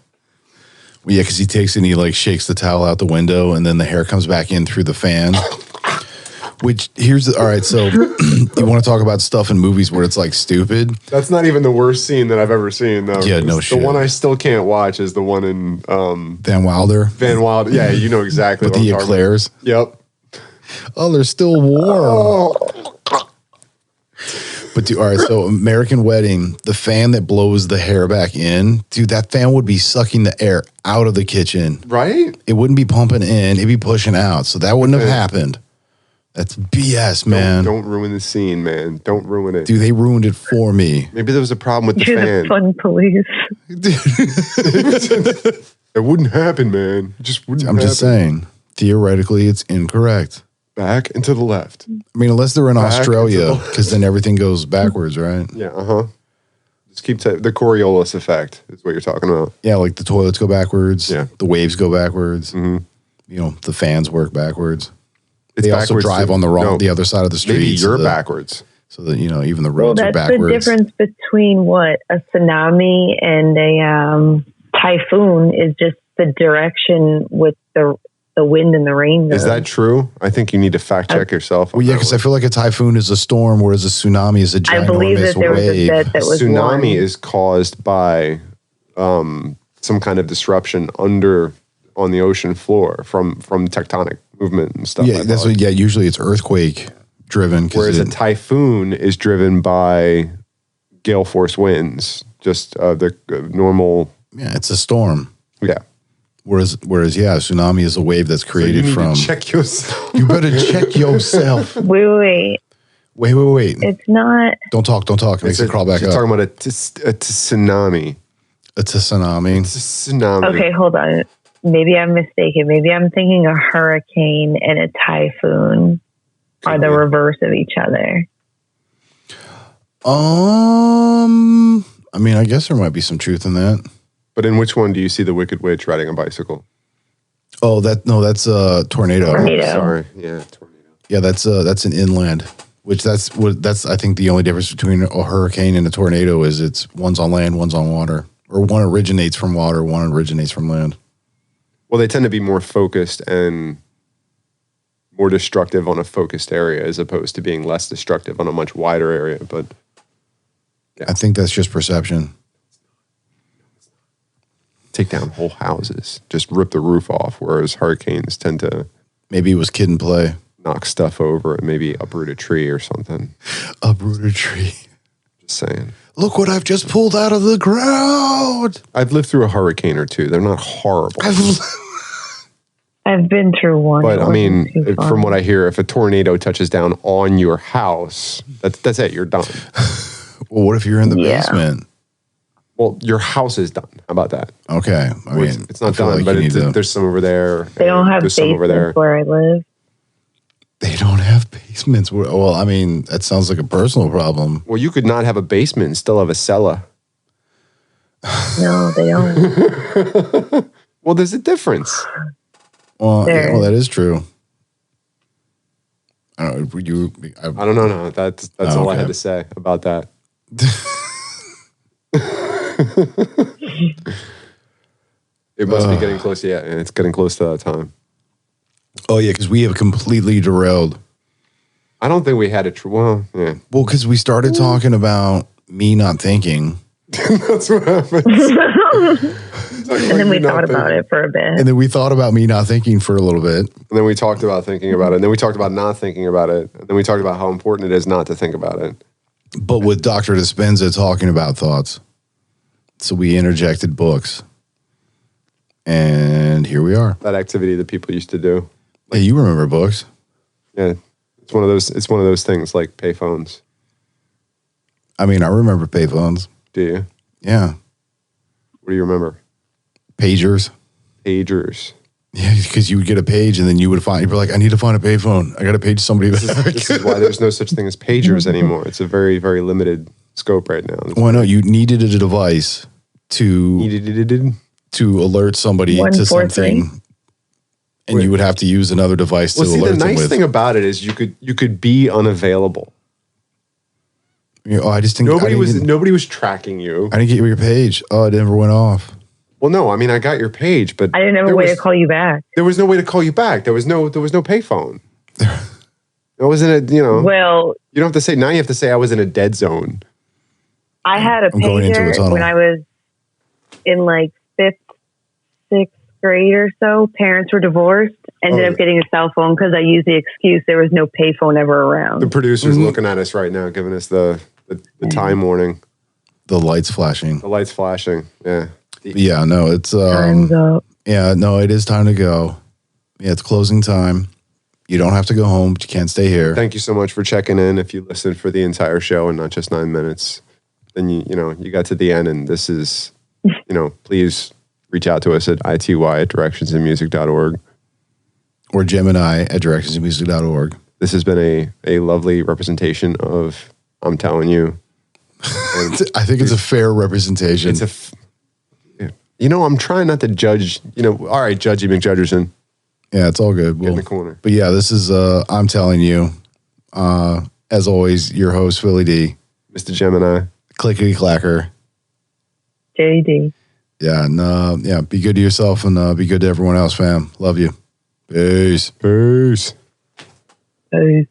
Yeah, because he takes it and he like shakes the towel out the window, and then the hair comes back in through the fan. Which all right. So you want to talk about stuff in movies where it's like stupid? That's not even the worst scene that I've ever seen, though. Yeah, no shit. The one I still can't watch is the one in Van Wilder. Van Wilder. Yeah, you know exactly. With the eclairs. Yep. Oh, they're still warm. Oh. But all right, so American Wedding, the fan that blows the hair back in, dude, that fan would be sucking the air out of the kitchen. Right? It wouldn't be pumping in, it'd be pushing out. So that wouldn't have happened. That's BS, man. Don't ruin the scene, man. Don't ruin it. Dude, they ruined it for me. Maybe there was a problem with the You're fan. the fun police. It wouldn't happen, man. It just wouldn't happen. I'm just saying, theoretically, it's incorrect. Back and to the left. I mean, unless they're in Australia, because then everything goes backwards, right? Yeah, Just keep the Coriolis effect is what you're talking about. Yeah, like the toilets go backwards. Yeah. The waves go backwards. Mm-hmm. You know, the fans work backwards. It's they also drive on the other side of the street. Maybe you're backwards. So that, you know, even the roads are that's backwards. the difference between what a tsunami and a typhoon is just the direction with the wind and the rain goes. Is that true? I think you need to fact check yourself. Well, yeah, because I feel like a typhoon is a storm, whereas a tsunami is a ginormous I believe that there was a bet that was tsunami won. is caused by some kind of disruption on the ocean floor from tectonic movement and stuff. Yeah, usually it's earthquake driven. Whereas a typhoon is driven by gale force winds, just the normal. Yeah, it's a storm. Yeah. Whereas, a tsunami is a wave that's created so you need from. To check yourself. You better check yourself. Wait. Wait. It's not. Don't talk. It makes it crawl back up. You're talking about a tsunami. It's a tsunami. It's a tsunami. Okay, hold on. Maybe I'm mistaken. Maybe I'm thinking a hurricane and a typhoon are the reverse of each other. I mean, I guess there might be some truth in that. But in which one do you see the Wicked Witch riding a bicycle? Oh, that's a tornado. Tornado. Sorry, yeah, tornado. Yeah, that's an inland. Which that's I think the only difference between a hurricane and a tornado is it's one's on land, one's on water, or one originates from water, one originates from land. Well, they tend to be more focused and more destructive on a focused area as opposed to being less destructive on a much wider area. But yeah. I think that's just perception. Take down whole houses, just rip the roof off, whereas hurricanes tend to... Maybe it was Kid and Play. knock stuff over and maybe uproot a tree or something. Uproot a tree. Just saying. Look what I've just pulled out of the ground. I've lived through a hurricane or two. They're not horrible. I've been through one. But I mean, from what I hear, if a tornado touches down on your house, that's it. You're done. Well, what if you're in the basement? Well, your house is done. How about that? Okay. I mean, it's not done, but there's some over there. They don't have basements where I live. They don't have basements. Well, I mean, that sounds like a personal problem. Well, you could not have a basement and still have a cellar. No, they don't. Well, there's a difference. Well, yeah, well, that is true. I don't know. I don't know. No, that's all I had to say about that. It must be getting close. Yeah, and it's getting close to that time. Oh yeah, because we have completely derailed. I don't think we had a true. Well, yeah. Well, because we started talking about me not thinking. That's what happens. And then we thought about it for a bit. And then we thought about me not thinking for a little bit. And then we talked about thinking about it. And then we talked about not thinking about it. And then we talked about how important it is not to think about it. But with Dr. Dispenza talking about thoughts. So we interjected books. And here we are. That activity that people used to do. Hey, you remember books. Yeah. It's one of those things like payphones. I mean, I remember payphones. Do you? Yeah. What do you remember? Pagers. Pagers. Yeah, because you would get a page and then you'd be like, I need to find a payphone. I got to page somebody back. This is why there's no such thing as pagers anymore. It's a very, very limited scope right now. Well, no, you needed a device to alert somebody to something. And you would have to use another device to alert them with. The nice thing about it is you could be unavailable. I just think nobody was tracking you. I didn't get your page. Oh, it never went off. Well, no, I mean I got your page, but I didn't have a way to call you back. There was no way to call you back. There was no payphone. It wasn't Well, you don't have to say now. You have to say I was in a dead zone. I had a pager when I was in like 5th, 6th grade or so. Parents were divorced. Ended up getting a cell phone because I used the excuse there was no payphone ever around. The producer's looking at us right now, giving us the time warning. The lights flashing. The lights flashing. Yeah. Yeah, no, it's time's up. Yeah, no, it is time to go. Yeah, it's closing time. You don't have to go home, but you can't stay here. Thank you so much for checking in. If you listened for the entire show and not just 9 minutes, then you got to the end, and this is please reach out to us at ity@directionsinmusic.org. Or Gemini at directionsinmusic.org. This has been a lovely representation of I'm Telling You. I think it's a fair representation. I'm trying not to judge. All right, Judgy McJudgerson. Yeah, it's all good. Get in the corner. But yeah, this is I'm Telling You. As always, your host, Philly D. Mr. Gemini. Clickety clacker. JD. Yeah, and be good to yourself and be good to everyone else, fam. Love you. Peace. Peace. Peace.